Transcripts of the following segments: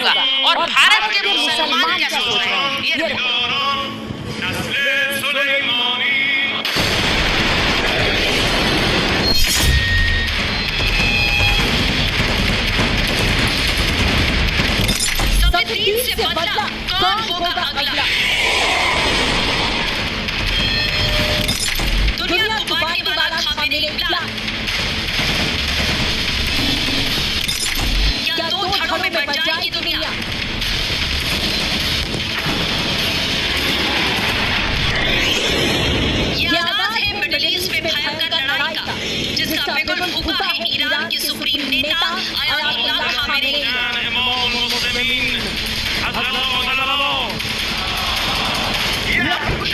होगा और भारत के मुसलमान क्या सोच रहे हैं ये देखो। संविधान से बदला कौन होगा अगला? दुनिया को बांटने वाला खामेनेई प्लान क्या दो धड़ों में बट जाएगी दुनिया? ये आगाज है मिडिल ईस्ट में भयंकर लड़ाई का, जिसका बिगुल फूंका है ईरान के सुप्रीम नेता अयातुल्लाह खामेनेई।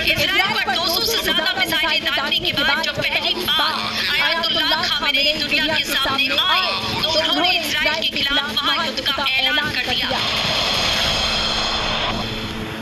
इजराइल पर 200 से ज्यादा मिसाइलें दागने के बाद जब पहली बार अयातुल्लाह खामेनेई दुनिया के सामने आए तो उन्होंने इजराइल के खिलाफ महायुद्ध का ऐलान कर दिया।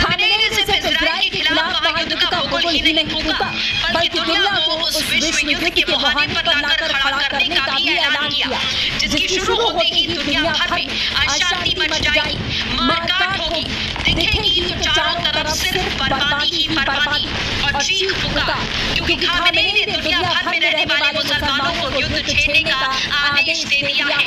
खामेनेई ने सिर्फ इजराइल के खिलाफ महायुद्ध का बिगुल ही नहीं फूंका, बल्कि दुनिया को उस विश्व युद्ध के मुहाने पर लाकर खड़ा करने का भी ऐलान किया, जिसकी शुरू होते ही दुनिया भर में अशांति मच जाएगी, मारकाट होगी, दिखेगी तो चारों तरफ सिर्फ बर्बादी ही बर्बादी। और चीख फूंका क्योंकि खामेनेई ने दुनिया भर में रहने वाले मुसलमानों को युद्ध छेड़ने का आदेश दे दिया है।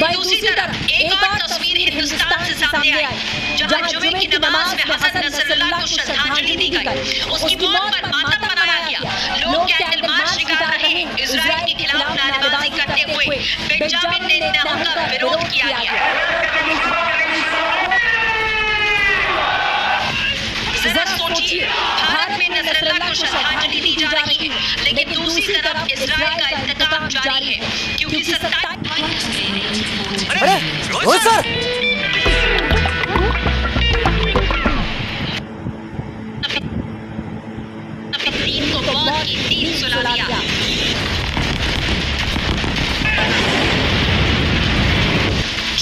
वहीं दूसरी तरफ एक और तस्वीर हिंदुस्तान से सामने आई, जहां जुमे की नमाज में हसन नसरुल्लाह को श्रद्धांजलि दी गई, उसकी मौत पर मातम मनाया गया। लोग कैंडल मार्च निकाल रहे हैं, इजराइल के खिलाफ नारेबाजी करते हुए बेंजामिन नेतन्याहू का विरोध किया गया। जरा सोचिए, भारत में नसरुल्लाह को श्रद्धांजलि दी जा रही है, लेकिन दूसरी तरफ इजराइल का इंतकाम जारी है, क्योंकि 27 को मौत की नींद सुला दिया।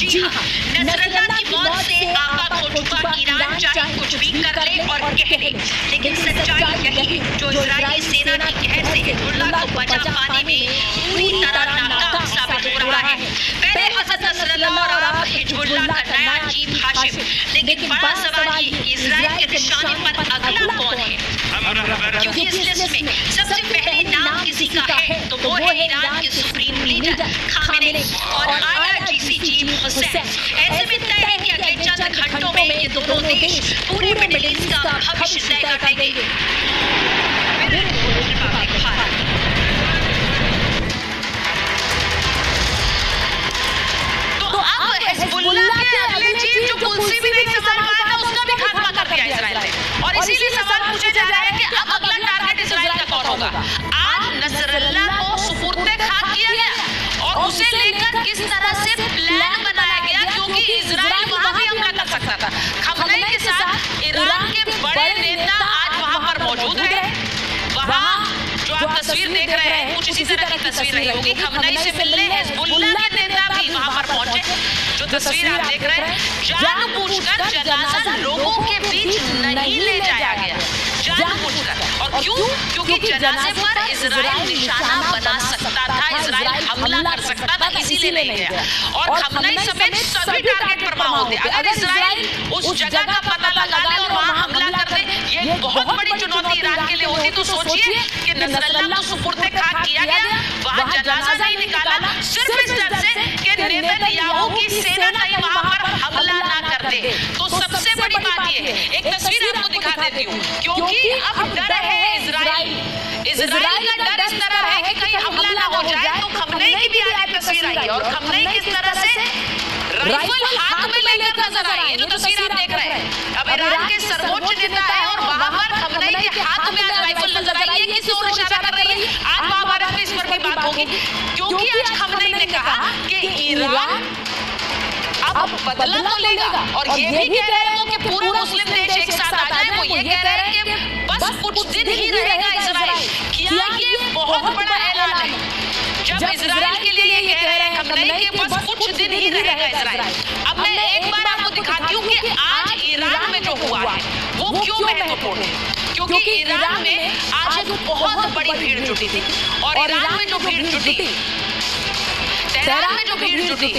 जी हाँ, नसरुल्लाह की मौत से आफत हो चुका ईरान चाहे कुछ भी कर ले और कह ले, लेकिन सच्चाई यही है जो इजरायली सेना की कहर से हिजबुल्लाह को बचा पाने में पूरी तरह नाकाम साबित हो रहा है। पहले हसन नसरुल्लाह और अब हिजबुल्लाह का नया चीफ हाशिम, लेकिन बड़ा सवाल ये इजराइल के निशाने पर अगला कौन है? क्योंकि इस लिस्ट में सबसे पहले नाम किसी का है तो वो है ईरान के सुप्रीम लीडर खामेनेई और आईआरजीसी चीफ हुसैन। ऐसे में तय है कि अगले चंद घंटों में ये दोनों देश पूरे मिडिल ईस्ट का भविष्य तय कर देंगे। तो अब हिजबुल्लाह के अगले चीफ जो कुर्सी भी नहीं संभाल पाया था, उसका भी खात्मा कर दिया इजराइल ने। और इसीलिए सवाल पूछा जा रहा है कि अब अगला टारगेट इजराइल का कौन होगा? आज नसरुल्लाह को सुपुर्दे खाक किया गया और उसे लेकर किस तरह से प्लान बनाया गया, क्योंकि इजराइल वहां भी हमला कर सकता था। खामेनेई के साथ ईरान के बड़े नेता आज वहां पर मौजूद रहे। वहां जो आप तस्वीर देख रहे हैं कुछ इसी तरह की तस्वीर रही होगी। खामेनेई से मिलने हिजबुल्लाह के नेता भी वहां पर पहुंचे। जो तस्वीर आप देख रहे हैं, जानबूझकर जनाजा लोगों के बीच नहीं ले जाया गया, जानबूझकर। और क्यों? क्योंकि जनाजे पर इजराइल निशाना बना सकता था, इजराइल हमला कर सकता था, इसीलिए नहीं गया। और खामेनेई समेत सभी टारगेट पर वहां होते। अगर इजराइल उस जगह का पता लगा ले और वहां हमला कर दे, ये बहुत बड़ी चुनौती ईरान के लिए होती। तो सोचिए कि नसरुल्लाह को सुपुर्दे खाक किया गया, वहां जनाजा नहीं निकाला, सिर्फ इस डर से कि नेतन्याहू की सेना कहीं वहां पर हमला ना कर दे। तो सबसे बड़ी बात ये है, एक तस्वीर आपको दिखा देती हूँ, क्योंकि अब डर है इजराइल का डर इस तरह है कि कहीं हमला ना हो जाए। तो खामेनेई की भी आज तस्वीर आई और खामेनेई किस तरह से राइफल हाथ में लेकर नजर आई है। जो तस्वीर आप देख रहे हैं, अब ईरान के सर्वोच्च नेता है और वहां पर खामेनेई के हाथ में कर रही है। आज महाभारत में इस पर भी बात होगी, क्योंकि आज खमनई ने कहा कि ईरान अब बदला तो लेगा, और ये भी कह रहे हो कि पूरे मुस्लिम देश एक साथ आ जाए। वो ये कह रहे हैं कि बस कुछ दिन ही रहेगा इजराइल। क्या ये बहुत बड़ा ऐलान है जब इजराइल के लिए ये कह रहे हैं खमनई कि बस कुछ दिन ही रहेगा इजराइल। अब मैं एक बार आपको दिखाती हूँ कि आज ईरान में जो हुआ है वो क्यों महत्वपूर्ण है, क्योंकि ईरान में आज एक बहुत बड़ी भीड़ जुटी थी, और ईरान में जो भीड़ जुटी, तेहरान में जो भीड़ जुटी,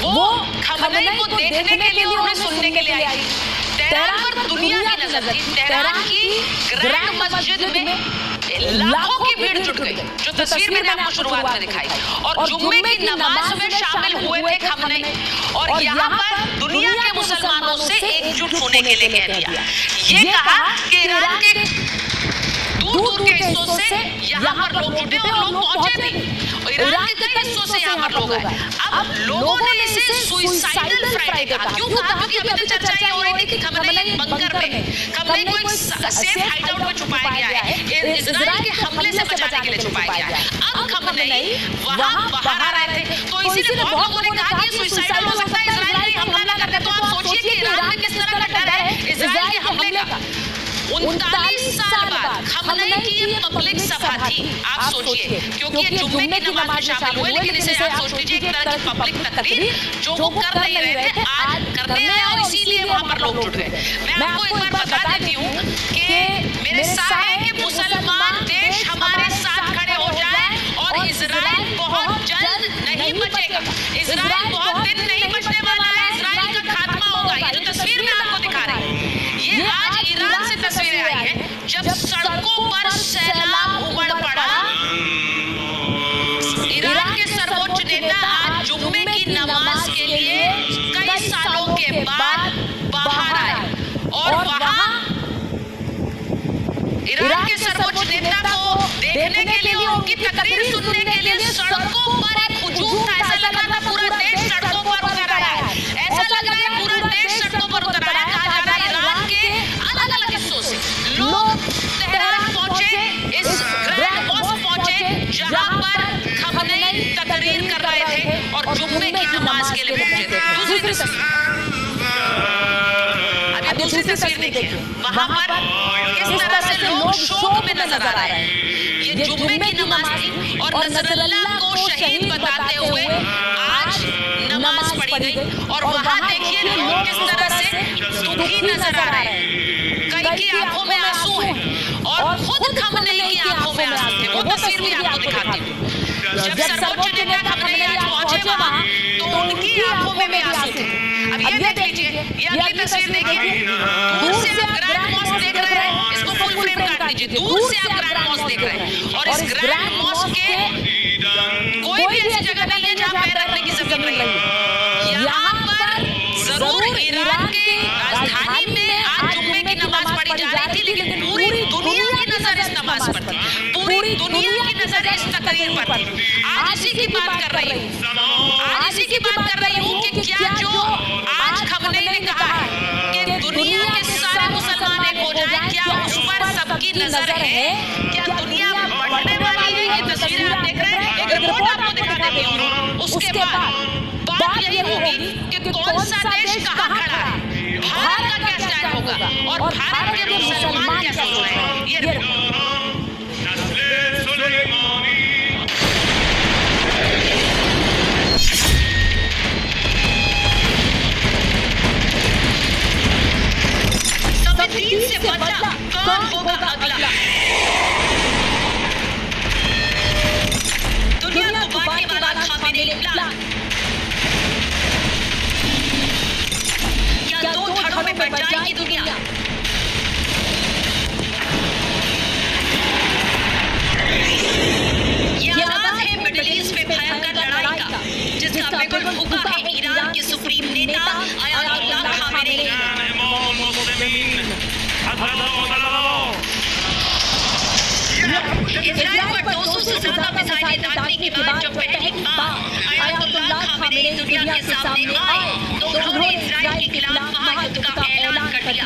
वो खमनई को देखने के लिए, उन्हें सुनने के लिए आई। तेहरान पर दुनिया की नजर थी। तेहरान की ग्रैंड मस्जिद में लाखों की भीड़ जुट गई, जो तस्वीर मैंने आपको शुरुआत में दिखाई, और जुम्मे की नमाज में शामिल हुए थे खमनई, और यहाँ पर दुनिया के मुसलमानों से एकजुट होने के लिए कह दिया। ये कहा कि ईरान के दूर दूर के हिस्सों से यहाँ पर लोग जुटे, और लोग पहुंचे भी। ईरान के कई हिस्सों से यहाँ पर लोग आए। अब लोगों ने इसे सुसाइडल फ्राइडे कहा। क्यों कहा? क्योंकि अभी तक चर्चा ये हो रही थी कि खमनई एक बंकर में, खमनई को एक सेफ हाइडआउट में छुपाया गया है, इजराइल के हमले से बचाने के लिए छुपाया गया है। अब खमनई वहाँ बाहर आ रहे थे, तो इसीलिए बहुत लोगों ने कहा कि सुसाइडल हो सकता है, इजराइल नहीं हमला नहीं करते। तो आप सोचिए कि ईरान में किस तरह का डर है इजराइल के हमले का। 39 साल बाद खमनई की ये पब्लिक सभा थी, आप सोचिए, क्योंकि ये जुम्मे की नमाज में शामिल हुए, लेकिन इसे आप सोच लीजिए एक तरह की पब्लिक तकरीर जो वो कर नहीं रहे थे, आज करने आए, और इसीलिए वहां पर लोग जुट गए। मैं आपको एक बार बता देती हूँ कि मेरे साथ है कि मुसलमान देश हमारे साथ खड़े हो जाए, और इजराइल बहुत जल्द नहीं बचेगा, इजराइल बहुत दिन नहीं बचने वाला है, इजराइल का खात्मा होगा। ये जो तस्वीर मैं आपको दिखा रही हूँ, ये आज ईरान से तस्वीरें आई हैं, जब सड़कों पर सैलाब उमड़ पड़ा। ईरान के सर्वोच्च नेता आज जुम्मे की नमाज के लिए कई सालों के बाद बाहर आए, और वहां ईरान के सर्वोच्च नेता को देखने के लिए, उनकी तकरीर सुनने के लिए सड़कों पर एक हुजूम था। ऐसा लग रहा था पूरा देश सड़कों पर उतर आया है, ऐसा लग रहा है पूरा देश सड़कों पर उतर आया। कहा जा रहा है ईरान के अलग अलग हिस्सों से लोग तेहरान पहुंचे, इस ग्रैंड मॉस्क पहुंचे, जहां पर खमनई तकरीर कर रहे थे और जुम्मे की नमाज के लिए पहुंचे थे। दूसरी तस्वीर देखिए, वहां पर किस तरह से लोग शोक में नजर आ रहे हैं। ये जुम्मे की नमाज थी, और नसरल्लाह को शहीद बताते हुए आज नमाज पढ़ी गई, और वहां देखिए लोग किस तरह से दुखी नजर आ रहे हैं। कई की आंखों में आंसू हैं, और खुद खमनई की आंखों में आंसू थे। वो तस्वीर भी आपको दिखाती हूँ। जब सर्वोच्च नेता खमनई आज पहुंचे वहां, तो उनकी आंखों में भी आंसू थे। अब ये देख लीजिए, ये अगली तस्वीर देखिए, दूर से आप ग्रैंड मॉस्क देख रहे हैं, इसको फुल फ्रेम काट लीजिए। दूर से आप ग्रैंड मॉस्क देख रहे हैं, और इस ग्रैंड मॉस्क के कोई भी ऐसी जगह नहीं है जहां पैर रखने की जमीन नहीं है। यहाँ पर जरूर ईरान की राजधानी में आज जुम्मे की नमाज पढ़ी जा रही थी, लेकिन पूरी दुनिया की नजर इस नमाज पर थी, पूरी दुनिया की नजर इस तकरीर पर थी। आज इसी की बात कर रही हूँ, आज इसी की बात कर रही हूँ कि क्या जो आज खमनई ने कहा है कि दुनिया के सारे मुसलमान एक हो जाए, क्या उस पर सबकी नजर है? क्या दुनिया बढ़ने वाली है? ये तस्वीरें आप देख रहे हैं, एक रिपोर्ट आपको दिखा देती हूँ। उसके बाद बात यही होगी कि कौन सा देश कहाँ खड़ा है, भारत का क्या स्टैंड होगा, और भारत के मुसलमान क्या सोच रहे हैं। ये संविधान से बचा कौन होगा अगला? दुनिया को बांटने वाला खामेनेई प्लान, क्या दो धड़ों में बट जाएगी दुनिया? ये आगाज है मिडिल ईस्ट में भयंकर लड़ाई का, जिसका बिगुल फूका है ईरान के सुप्रीम नेता अयातुल्लाह खामेनेई। इजराइल पर 200 से ज्यादा मिसाइलें दागने के बाद जब पहली बार अयातुल्लाह खामेनेई दुनिया के सामने आए, तो उन्होंने इजराइल के खिलाफ महायुद्ध का ऐलान कर दिया।